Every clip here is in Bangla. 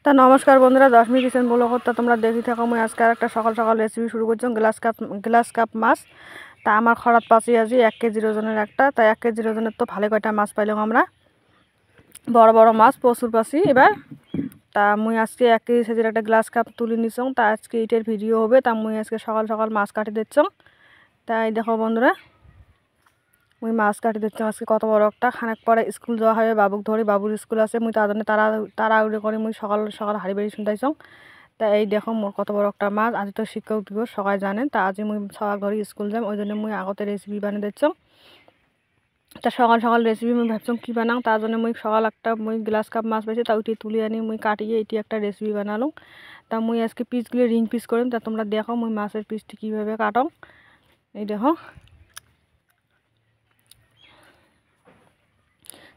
তা নমস্কার বন্ধুরা, 10 মিনিট কিচেন ব্লগ তা তোমরা দেখি থাকো। মুই আজকে একটা সকাল সকাল রেসিপি শুরু করছি। গ্লাস কাপ মাছ। তা আমার খরাত পাচ্ছি আজি 1 কেজির ওজনের একটা। তাই 1 কেজির ওজনের তো ভালো কয়টা মাছ পাইলাম আমরা, বড় বড় মাছ প্রচুর পাচ্ছি এবার। তা মুই আজকে 1 কেজি সাইজের একটা গ্লাস কাপ তুলে নিছং। তা আজকে এটার ভিডিও হবে। তা মুই আজকে সকাল সকাল মাছ কাটি দিচ্ছং। তাই দেখো বন্ধুরা, মুই মাছ কাটি দিচ্ছং আজকে কত বড় একটা। খানিক পরে স্কুল যাওয়া হবে, বাবুক ধরে, বাবুর স্কুল আছে। মুই তার জন্য তাড়াহুড়ো করে মুই সকাল সকাল হাড়ি বাড়ি শুনতাইছং। তা এই দেখো মোর কত বড় একটা মাছ। আজ তো শিক্ষক দিবস, সবাই জানেন। তা আজ মুই সবাই ঘরে স্কুল যাম, ওই জন্য মুই আগতে রেসিপি বানিয়ে দিচ্ছং। তা সকাল সকাল রেসিপি মুই ভাবছং কি বানাং। তার জন্য মুই সকাল একটা মুই গ্লাস কাপ মাছ পাইছি, তা ওইটি তুলে আনি মুই কাটিয়ে এটি একটা রেসিপি বানালাম। তা মুই আজকে পিসগুলো রিং পিস করিম। তা তোমরা দেখো মুই মাছের পিসটি কীভাবে কাটং। এই দেখো।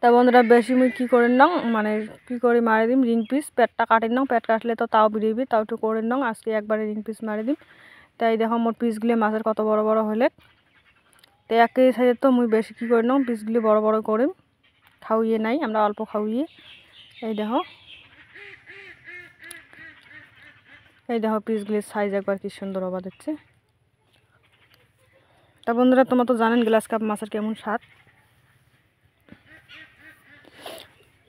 তা বন্ধুরা বেশি মুই কী করে নাও, মানে কী করে মারি দিম রিং পিস, পেটটা কাটি নাও। পেট কাটলে তো তাও বেরিয়েবি, তাও একটু করে নাও। আজকে একবারে রিং পিস মারি দিম। তাই দেখো মোর পিসগুলি মাছের কত বড় বড় হলে। তো 1 কেজি সাইজের তো মুই বেশি কী করে নাও, পিসগুলি বড় বড় করিম। খাওয়িয়ে নাই, আমরা অল্প খাওয়িয়ে। এই দেখো পিসগুলির সাইজ একবার কি সুন্দর হবা দিচ্ছে। তা বন্ধুরা তোমরা তো জানেন গ্লাস কাপ মাছের কেমন স্বাদ।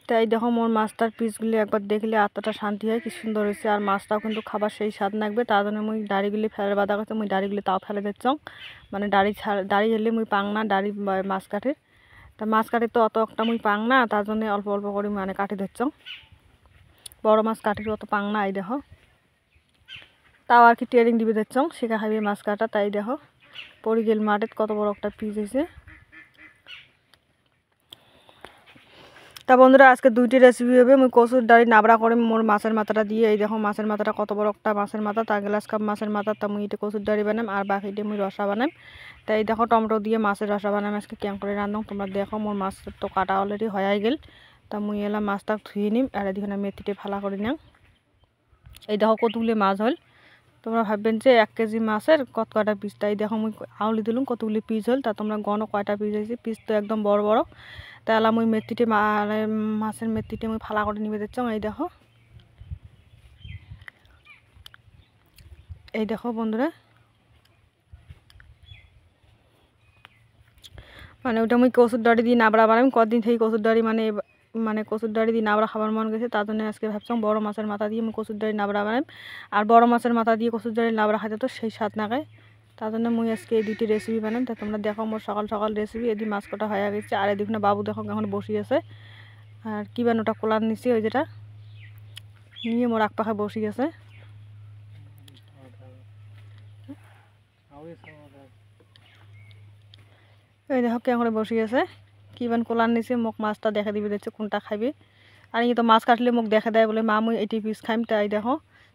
তাই দেখো মোর মাছটার পিসগুলি একবার দেখলে আত্মাটা শান্তি হয়, কি সুন্দর হয়েছে। আর মাছটাও কিন্তু খাবার সেই স্বাদ লাগবে। তার জন্য মুই দাড়িগুলি ফেলে বাঁধা করছে, মুই দাড়িগুলি তাও ফেলে দিচ্ছং। মানে দাড়ি হলে মুই পাং না দাড়ি মাছ কাটির। তা মাছ কাটির তো অত একটা মুই পাং না, তার জন্য অল্প অল্প করে মানে কাটি দিচ্ছং। বড় মাছ কাটির অত পাং না। এই দেখো তাও আর কি ট্রেনিং দিবে দিচ্ছং, শেখা খাইবে মাছ কাটা। তাই দেখো পরি গেল মাঠে কত বড় একটা পিস হয়েছে। তা বন্ধুরা আজকে দুইটি রেসিপি হবে। মুই কচুর ডাড়ি নাবড়া করে মোর মাছের মাথাটা দিয়ে, এই দেখো মাছের মাথাটা কত বড় একটা মাছের মাথা। তা গ্লাস কাপ মাছের মাথা। তা মুই এটা কচুর ডাড়ি বানাম, আর বাকিটা মুই রসা বানাম। তাই দেখো টমেটো দিয়ে মাছের রসা বানাম আজকে কেমন করে রান্ধং তোমরা দেখো। মোর মাছ তো কাটা অলরেডি হয়ে গেল। তা মুই এলাম মাছটা ধুয়ে নিম, আর এদিকে মেথিতে ফালা করে নিলাম। এই দেখো কতগুলি মাছ হল। তোমরা ভাববেন যে 1 কেজি মাছের কত কয়টা পিস। তাই দেখো মুই আউলি দিলাম কতগুলি পিস হল। তা তোমরা গণ কয়টা পিস হয়েছে, পিস তো একদম বড় বড়। তাহলে মুই মেথিতে মাছের মেথিতে মুই ফালা করে নিবে দিচ্ছ। এই দেখো বন্ধুরা, মানে ওটা মুই কচুর ডাড়ি দিয়ে নাবড়া বানাম। কদিন থেকে কচুর ডাড়ি মানে কচুর ডাড়ি দিয়ে নাবড়া খাবার মন গেছে, তার জন্য আজকে ভাবছিলাম বড় মাছের মাথা দিয়ে মুই কচুর ডাড়ি নাবড়া বানাম। আর বড় মাছের মাথা দিয়ে কচুর ডাড়ি নাবড়া খাইতে তো সেই স্বাদ না খায়। তার জন্য মুই আজকে এই দুটি রেসিপি বানাম। তা তোমরা দেখো মোর সকাল সকাল রেসিপি। এদিকে মাছ কটা হয়ে গেছে, আর এদিকে না বাবু দেখো এখন বসে আছে। আর কি বান ওটা কোলার নিচে, ওই যেটা নিয়ে মোর পাখা বসে আছে। এই দেখো কেমন করে বসে আছে, কি বান কোলার নিচে। মোক মাছটা দেখা দিবে দিচ্ছে কোনটা খাইবে। আর এই তো মাছ কাটলে মোক দেখা দেয় বলে মা মুই এটি পিস খাইম। তাই দেখো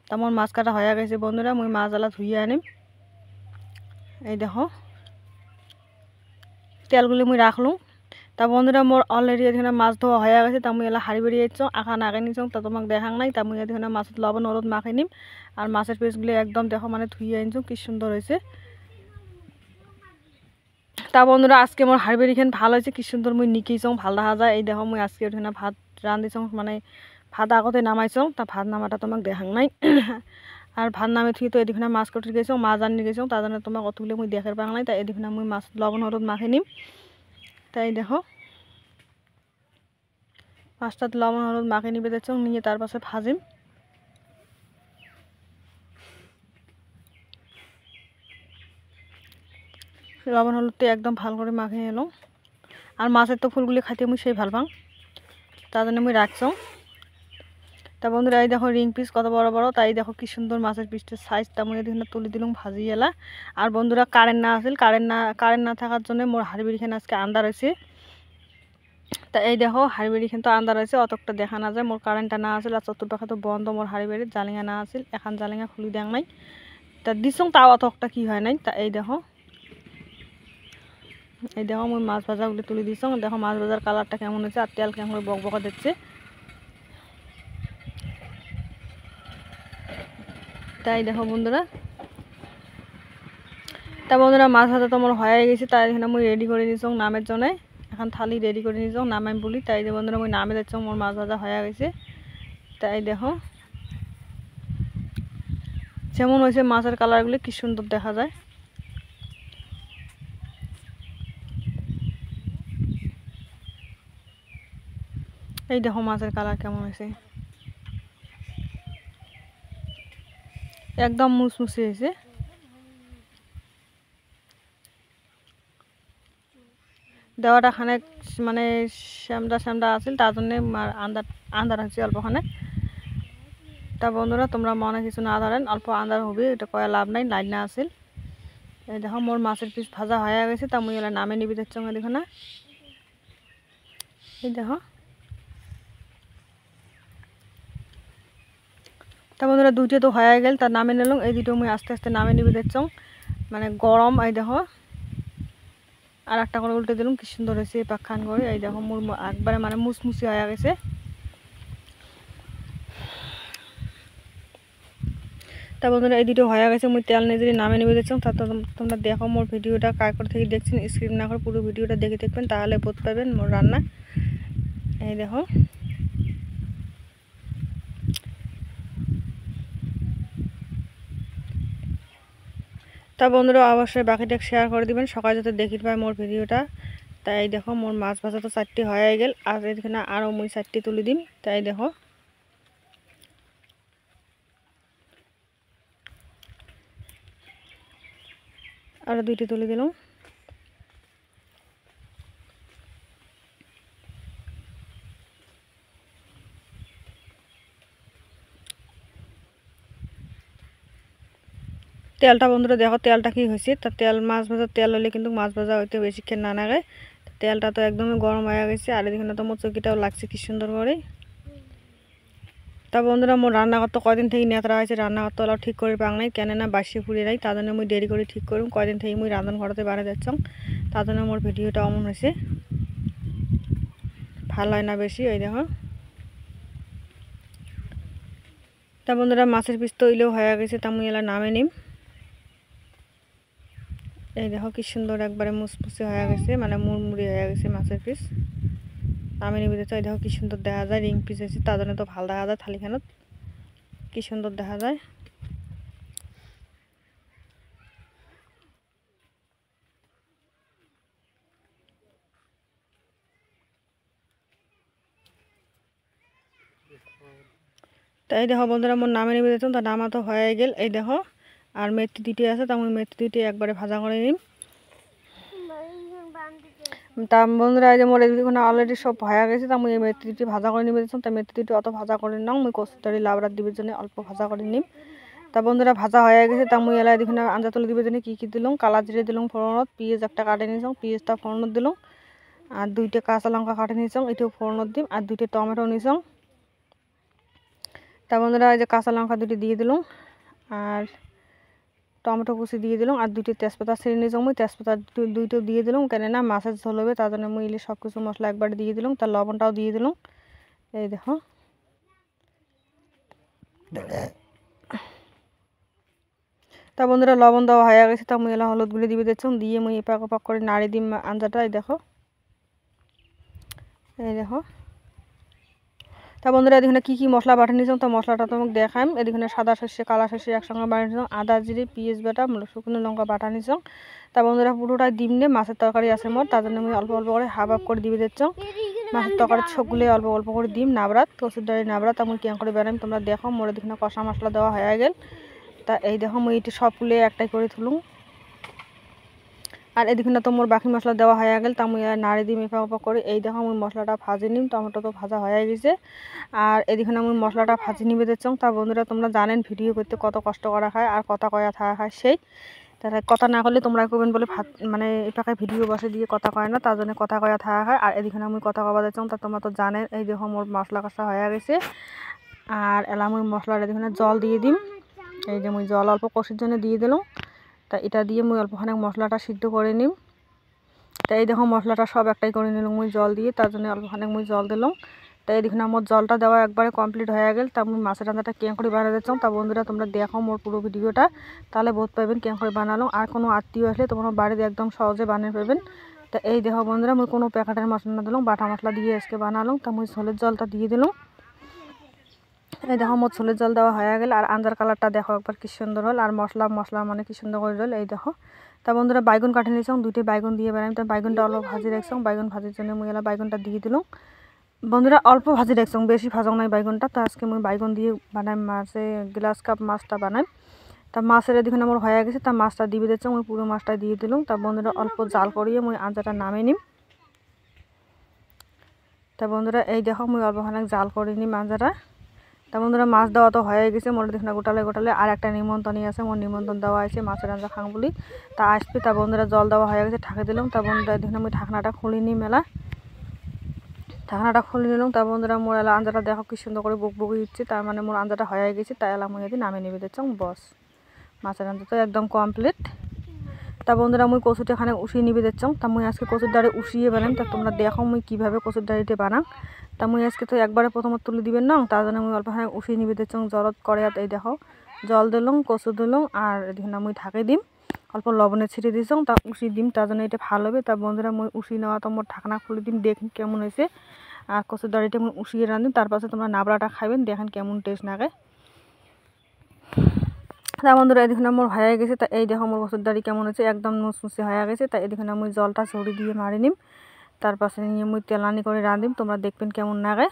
তেমন মাছ কাটা হয়ে গেছে বন্ধুরা। মুই মাছ জ্বালা ধুয়ে আনিম। এই দেখো তেলগুলি মুই রাখলুম। তা বন্ধুরা মোর অলরেডি এখানে মাছ ধোয়া হয়ে গেছে। তা মুই এলা হাড়ি বেরিয়ে যাচ্ছ, আঁকা নাগে নিচ্ছ। তা তোমাকে দেখাং নাই। তা মুই এখানে মাছের লবণ হলুদ মাখে নিম। আর মাছের পিসগুলি একদম দেখো মানে ধুয়ে আনছ, কি সুন্দর হয়েছে। তা বন্ধুরা আজকে মোর হাড়ি বেরিয়ে ভালো হয়েছে, কি সুন্দর মুই নিকেইছ ভাল দেখা যায়। এই দেখো মুই আজকে ওখানে ভাত রাঁধিছ, মানে ভাত আগতে নামাইছ। তা ভাত নামাটা তোমাকে দেখাং নাই। আর ভাত নামে থুই তো এদিকে মাছ কটি গেছ, মাছ আনি গেছ। তার জন্য তোমাকে অতগুলো মুই দেখার পাং নাই। তাই এদিকে মুই মাছ লবণ হলুদ মাখে নিম। তাই দেখো মাছটাত লবণ হলুদ মাখে নিবে দিচ্ছ, নিয়ে তার পাশে ভাজিম। লবণ হলুদটা একদম ভালো করে মাখে এলো। আর মাছের তো ফুলগুলি খাইতে মুই সেই ভাল পাং, তার জন্য মুই রাখছ। তা বন্ধুরা এই দেখো রিং পিস কত বড় বড়। তাই দেখো কি সুন্দর মাছের পিসটার সাইজটা মুই এদিকে তুলে দিলাম ভাজি এলা। আর বন্ধুরা কারেন্ট না আসিল, কারেন্ট না থাকার জন্য মোর হাড়ি বেরিখানে আজকে আন্দার হয়েছে। তা এই দেখো হাড়ি বেরিখানে তো আন্দার হয়েছে, অতটা দেখা না যায়। মোর কারেন্টটা না আসিল, আর চতুর্পাখা তো বন্ধ মোর হাড়ি বেরির, জালিঙা না আসিল। এখন জালিঙা খুলি দেখ নাই। তা দিছং তাও অতটা কি হয় নাই। তা এই দেখো মুই মাছ ভাজাগুলি তুলে দিছ। দেখো মাছ ভাজার কালারটা কেমন হয়েছে, আর তেল কেমন করে বকবকা দিচ্ছে। তাই দেখো বন্ধুরা, তা বন্ধুরা মাছ ভাজা তো আমার হয়ে গেছে। তাই এখানে মুই রেডি করে নিছ নামের জন্য। এখন থালি রেডি করে নিছ নামাই বলি। তাই যে বন্ধুরা মুই নামে যাচ্ছ, মোর মাছ ভাজা হয়ে গেছে। তাই দেখো যেমন হয়েছে মাছের কালারগুলি কি সুন্দর দেখা যায়। এই দেখো মাছের কালার কেমন হয়েছে, একদম মুসমুসি হয়েছে। দেওয়াটা খানিক মানে শ্যামদা শ্যামদা আছিল, তার জন্যে আন্দার আন্দার হয়েছে অল্পখানে। তা বন্ধুরা তোমরা মনে কিছু না ধরেন, অল্প আন্দার হবে, এটা কয়া লাভ নাই, লাইন না আছিল। এই দেখো মোর মাছের পিস ভাজা হয়ে গেছে, তা মুই এলা নামে নিবি দেখছ দেখো না। এই দেখো তা বন্ধুরা দুইটা তো হয়ে গেল, তার নামে নিলাম। এই দুটো মুই আস্তে আস্তে নামে নিবি দেখছ, মানে গরম। এই দেখো আর একটা করে উল্টে দিলাম, কি সুন্দর হয়েছে পাক খান করে। এই দেখো মোর একবারে মানে মুসমুসি হয়ে গেছে। তা বন্ধুরা এই দুটো হয়ে গেছে, মুই তেল নিজেরই নামে নিবে দেখছ। তা তোমরা দেখো মোর ভিডিওটা কার করে থেকে দেখছেন, স্ক্রিপ না করে পুরো ভিডিওটা দেখে দেখবেন, তাহলে বোধ পাবেন মোর রান্না। এই দেখো তা বন্ধুরা অবশ্যই বাকিটা শেয়ার করে দিবেন, সকালে যাতে দেখি পায় মোর ভিডিওটা। তাই দেখো মোর মাছ ভাজা তো 4টি হয়ে গেল, আর এখানে আরও মুই 4টি তুলে দিম। তাই দেখো আরও 2টি তুলে দিলাম। তেলটা বন্ধুরা দেখো তেলটা কি হয়েছে, তা তেল মাছ ভাজার তেল হলে কিন্তু মাছ ভাজা হইতে বেশিক্ষণ না লাগে। তেলটা তো একদমই গরম হয়ে গেছে, আর এখানে তো মোর চকিটাও লাগছে কি সুন্দর করে। তা বন্ধুরা মোর রান্নাঘর তো কয়দিন থেকে নেতরা হয়েছে, রান্নাঘর তো ঠিক করে পাং নাই, কেন না বাসি ফুড়ে নাই, তার জন্য মুই দেরি করে ঠিক করুম। কয়দিন থেকে মুই রান্ধন ঘরতে বানিয়ে যাচ্ছাম, তার জন্য মোর ভিডিওটা অমন হয়েছে, ভালো হয় না বেশি। ওই দেখো তা বন্ধুরা মাছের পিস তৈলেও হয়ে গেছে, তা মুই এলা নামে নিম। এই দেখো কি সুন্দর একবারে মুসমুসি হয়ে গেছে, মানে মুড়মুড়ি হয়ে গেছে মাছের পিস। নামে নিবি দেখো, এই দেখো কি সুন্দর দেখা যায়, রিং পিস হয়েছে, তার জন্য তো ভালো দেখা যায়, থালিখানত কি সুন্দর দেখা যায়। তাই দেখো বন্ধুরা মোর নামে নিবে দিতাম, তার নামা তো হয়ে গেল। এই দেখো আর মেথি 2টি আছে, তা আমি মেথি 2টি একবারে ভাজা করে নিম। তা বন্ধুরা এই যে মোর এদিকে অলরেডি সব হয়ে গেছে, তা আমি এই মেথি 2টি ভাজা করে নিবে দিতাম। তা মেথি 2টি অত ভাজা করে নাও, মুই কচুরদারি লাবড়ার দিবের জন্য অল্প ভাজা করে নিম। তা বন্ধুরা ভাজা হয়ে গেছে, তা মুই এলা এদিকে আঞ্জা তুলে দিবের জন্য কী কী দিলাম, কালা জিরে দিলাম ফোড়নত, পেঁয়াজ একটা কাটে নিয়েছিলাম, পেঁয়াজটা ফোড়নত দিলাম, আর 2টা কাঁচা লঙ্কা কাটে নিয়েছিলাম, এটাও ফোড়নত দিম, আর 2টা টমেটো নিয়েছিলাম। তা বন্ধুরা এই যে কাঁচা লঙ্কা 2টি দিয়ে দিলাম, আর টমেটো কুচি দিয়ে দিলাম, আর 2টি তেজপাতা ছিঁড়ে নিয়েছিলাম, মুই তেজপাতা 2টো দিয়ে দিলাম, কেন না মাছের ঝোল হবে, তার জন্য মুই সব কিছু মশলা একবার দিয়ে দিলাম, তার লবণটাও দিয়ে দিলাম। এই দেখো তা বন্ধুরা লবণ দেওয়া হয়ে গেছে, তা মুই এলা হলুদ গুঁড়ি দিবে দিচ্ছিলাম, দিয়ে মুই এপাক ওপাক করে নাড়ি দিম আঞ্জাটা। এই দেখো এই দেখো তা বন্ধুরা এদিকে কী কী মশলা বাটা নিয়েছিলাম, তো মশলাটা তোমাকে দেখাম। এদিকে সাদা সর্ষে কালা সর্ষে একসঙ্গে বাটা নিয়েছিলাম, আদা জিরে পেঁয়াজ বাটা শুকনো লঙ্কা বাটা নিয়েছিলাম। তা বন্ধুরা পুরোটাই দিম নে, মাছের তরকারি আছে মোট, তার জন্য আমি অল্প অল্প করে হাফ হাফ করে দিবে দিচ্ছিলাম। মাছের তরকারি সবগুলো অল্প অল্প করে দিম, নাবরাত কচুর ডালি নাবরাত আমি কেমন করে বেড়াম তোমরা দেখো। মোর এদিকে কষা মশলা দেওয়া হয়ে গেল, তা এই দেখো মুই এটি সবগুলো একটাই করে তুলুম। আর এদিকে তো মোর বাকি মশলা দেওয়া হয়ে গেল, তা মুই নাড়ি দিই এপাক ওপাক করে। এই দেখো মুই মশলাটা ভাজি নিম, টমেটো তো ভাজা হয়ে গেছে, আর এদিকে আমি মশলাটা ভাজি নিবে দিচ্ছাম। তা বন্ধুরা তোমরা জানেন ভিডিও করতে কত কষ্ট করা হয়, আর কথা কয়া থাকা হয়, সেই তারা কথা না করলে তোমরা করবেন বলে মানে এপাকে ভিডিও বসে দিয়ে কথা কয় না, তার জন্য কথা কয়া থাকা হয়। আর এদিকে আমি কথা কবা দিচ্ছাম, তা তোমরা তো জানেন। এই দেখো মোর মশলা কষা হয়ে গেছে, আর এলা মুই মশলার এদিকে জল দিয়ে দিম। এই যে মুই জল অল্প কষির জন্য দিয়ে দিলাম, তা এটা দিয়ে মুই অল্পখানে মশলাটা সিদ্ধ করে নিম। তা এই দেখো মশলাটা সব একটাই করে নিলাম মুই জল দিয়ে, তার জন্য অল্পখানে মুই জল দিলাম। তাই এদিকে আমার জলটা দেওয়া একবারে কমপ্লিট হয়ে গেল, তা আমি মাছের রান্নাটা কেমন করে বানিয়ে দিচ্ছিলাম। তা বন্ধুরা তোমরা দেখো মোর পুরো ভিডিওটা, তাহলে বোধ পাবেন কেমন করে বানালাম। আর কোনো আত্মীয় আসলে তোমরা বাড়িতে একদম সহজে বানিয়ে পাবেন। তা এই দেখো বন্ধুরা মুই কোনো প্যাকেটের মশলা না দিলাম, বাটা মশলা দিয়ে আজকে বানালাম। তা মুই ঝোলের জলটা দিয়ে দিলাম। এই দেখো মোট ছোলের জল দেওয়া হয়ে গেল আর আঞ্জার কালারটা দেখো একবার কি সুন্দর হল আর মশলা মানে কি সুন্দর করে রল। এই দেখো তা বন্ধুরা বাইগুন কাটে নিয়েছ, দুইটি বাইগুন দিয়ে বেড়াই। তা বাইগুনটা অল্প ভাজি রাখছ, বাইগুন ভাজির জন্য মুই এলা বাইগুনটা দিয়ে দিলাম। বন্ধুরা অল্প ভাজি রাখছ, বেশি ভাজাও নাই বাইগুনটা। তা আজকে মুই বাইগুন দিয়ে বানাই মাছে গ্লাস কাপ মাছটা বানাই। তা মাছের এদিকে আমার হয়ে গেছে, তা মাছটা দিয়ে দিচ্ছ, মুই পুরো মাছটা দিয়ে দিলাম। তা বন্ধুরা অল্প জাল করিয়ে মুই আঞ্জাটা নামিয়ে নিম। তা বন্ধুরা এই দেখো মুই অল্প খানিক জাল করে নিম আঞ্জাটা। তা বন্ধুরা মাছ দেওয়া তো হয়ে গেছে, মোর দেখুন গোটালে আর একটা নিমন্ত্রণই আছে, মোর নিমন্ত্রণ দেওয়া আছে মাছের আঞ্জা খাং বলি। তা আসবে। তা বন্ধুরা জল দেওয়া হয়ে গেছে, ঢাকা দিলাম। তা বন্ধুরা দেখুন আমি ঢাকনাটা খুলে নিই মেলা, ঢাকনাটা খুলে নিলাম। তা বন্ধুরা মোর এলা আঞ্জাটা দেখো কি সুন্দর করে বকবকি দিচ্ছে, তার মানে মোর আঞ্জাটা হয়ে গেছে। তাই এলা মুই এদিন নামিয়ে নিবে দিচ্ছ বস, মাছের আঞ্জা তো একদম কমপ্লিট। তা বন্ধুরা মুই কচুটা এখানে উঠিয়ে নিবে দিচ্ছ। তা মুই আজকে কচুর ডাড়ি উঠিয়ে বানাম। তা তোমরা দেখো মুই কীভাবে কচুর ডাড়িটা বানাম। তা মুই আজকে তো একবারে প্রথমত তুলে দিবেন না, তার জন্য মুই অল্প খানে উঠিয়ে নিবে দিচ্ছ জলত কড়াইয়াত। এই দেখো জল দিলাম, কচু দিলাম আর এদিকে মুই ঢাকে দিম, অল্প লবণে ছিটে দিচ্ছ। তা উঠিয়ে দিম, তার জন্য এটা ভালো হবে। তা বন্ধুরা মুই উঠিয়ে নেওয়া তো মোর ঢাকনা খুলে দিম, দেখেন কেমন হয়েছে। আর কচুর ডাড়িটা মুই উঠিয়ে রাঁধিম, তারপর তোমরা নাবড়াটা খাবেন, দেখেন কেমন টেস্ট লাগে। তা বন্ধুরা এদিকে মোর হয়ে গেছে। তা এই দেখো মোর কচুর ডাড়ি কেমন হয়েছে, একদম মুচমুচে হয়ে গেছে। তা এদিকে মুই জলটা ছড়ি দিয়ে মারি নিম, তার পাশে নিয়ে মুই তেলানি করে রাঁধিম, তোমরা দেখবেন কেমন লাগে,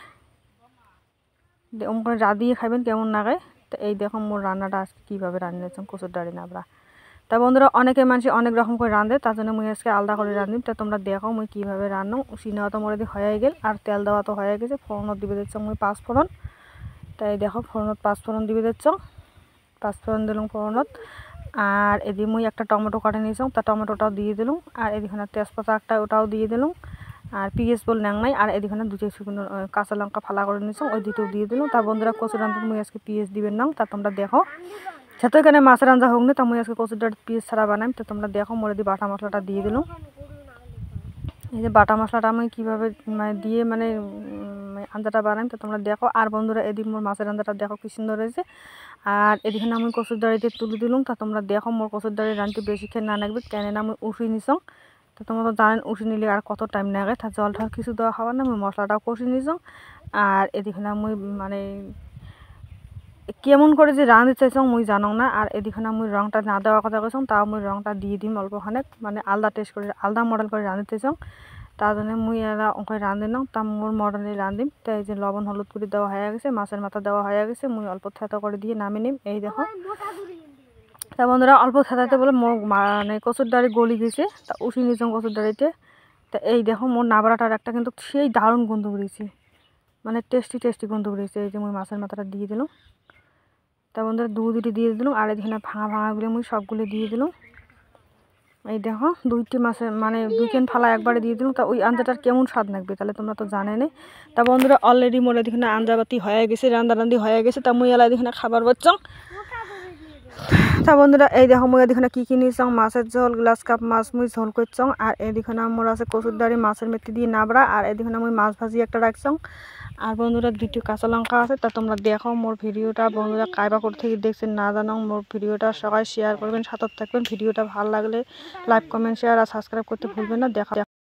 করে রাঁধিয়ে খাবেন কেমন লাগে। তো এই দেখো মোর রান্নাটা আজকে কীভাবে রান্নিয়েছেন কচুর ডাড়ি নাবড়া। তা বন্ধুরা অনেকে মানুষ অনেক রকম করে রাঁধে, তার জন্য মুই আজকে আলাদা করে রাঁধিম। তা তোমরা দেখো মুই কীভাবে রান্নো। উসি নেওয়া তো মোর এদিকে হয়ে গেল আর তেল দেওয়া তো হয়ে গেছে। ফোড়নত দিবে দিচ্ছ মুই 5 ফোড়ন। তাই দেখো ফোড়নত 5 ফোড়ন দিবে দিচ্ছ, 5 ফোড়ন দিলাম ফোড়নত। আর এদিকে মুই একটা টমেটো কাটে নিয়েছ, তা টমেটোটাও দিয়ে দিলাম। আর এদিকে তেজপাতা একটা ওটাও দিয়ে দিলাম। আর পিঁয়াজ বল ন্যাং নাই, আর এদিকে দুটো শুকনো কাঁচা লঙ্কা ফালা করে নিয়েছ, ওই দুটো দিয়ে দিলাম। তা বন্ধুরা কচুর রান্না মুই আজকে পিঁয়াজ দিবেন না, তা তোমরা দেখো। সেতো এখানে মাছের আঞ্জা হোক না, তা মুই আজকে কচুর ডাঁড়ি পিঁয়াজ ছাড়া বানাই। তো তোমরা দেখো মোরে দিয়ে বাটা মশলাটা দিয়ে দিলাম। এই যে বাটা মশলাটা আমি কীভাবে দিয়ে আঞ্জাটা বানাই, তো তোমরা দেখো। আর বন্ধুরা এদিকে মোর মাছের আঞ্জাটা দেখো কি সুন্দর হয়েছে। আর এদিকে আমি কচুর ডাঁড়িতে তুলে দিলাম। তা তোমরা দেখো মোর কচুর ডাঁড়ি রান্নটি বেশিক্ষণ না লাগবে, কেন আমি উঠিয়ে নিছ। তো তোমরা তো জানেন উঠিয়ে নিলে আর কত টাইম লাগে। তা জল ঠল কিছু দেওয়া খাবার না, আমি মশলাটাও কষিয়ে নিছ। আর এদিকে আমি কেমন করে যে রাঁধতে চাইছ মুই জানো না। আর এদিকে মুই রংটা না দেওয়ার কথা কইছ, তাও মুই রংটা দিয়ে দিম অল্প খানেক, আলাদা টেস্ট করে আলাদা মডেল করে রাঁধতে চাইছ, তার জন্য মুই এরা ওখানে রাঁধে নাও। তা মোর মডেলে রাঁধিম। তাই এই যে লবণ হলুদ করে দেওয়া হয়ে গেছে, মাছের মাথা দেওয়া হয়ে গেছে, মুই অল্প থেতো করে দিয়ে নামিয়ে নিম। এই দেখো। তা বন্ধুরা অল্প থেতাতে বলে মোর কচুর ডাঁড়ি গলি গেছে। তা উঠি নিছ কচুর ডাঁড়িতে। তা এই দেখো মোর নাবড়াটার একটা কিন্তু সেই দারুণ গন্ধ বেরিয়েছে, টেস্টি গন্ধ বেরিয়েছে। এই যে মুই মাছের মাথাটা দিয়ে দিলাম। তা বন্ধুরা দুটি দিয়ে দিলাম। আর এখানে ভাঙাগুলো মুই সবগুলো দিয়ে দিলাম। এই দেখো দুইটি মাছের দুইখান ফালা একবারে দিয়ে দিলাম। তা ওই আঞ্জাটার কেমন স্বাদ লাগবে তাহলে তোমরা তো জানে না। তা বন্ধুরা অলরেডি মোর এখানে আঞ্জাবাতি হয়ে গেছে, রান্দি হয়ে গেছে। তা মুই এলা এখানে খাবার বচ্চ। তা বন্ধুরা এই দেখো মুই এদিকে কী নিয়েছ, মাছের ঝোল গ্লাস কাপ মাছ মুই ঝোল করছ। আর এদিকে মোর আছে কচুর ডাঁড়ি মাছের মেথি দিয়ে নাবড়া। আর এদিকে মুই মাছ ভাজি একটা রাখছ। আর বন্ধুরা দুটো কাঁচা লঙ্কা আছে। তা তোমরা দেখো মোর ভিডিওটা বন্ধুরা কাইবা কোথা থেকে দেখছেন না জানো, মোর ভিডিওটা সবাই শেয়ার করবেন, সাথে থাকবেন। ভিডিওটা ভালো লাগলে লাইক কমেন্ট শেয়ার আর সাবস্ক্রাইব করতে ভুলবেন না। দেখা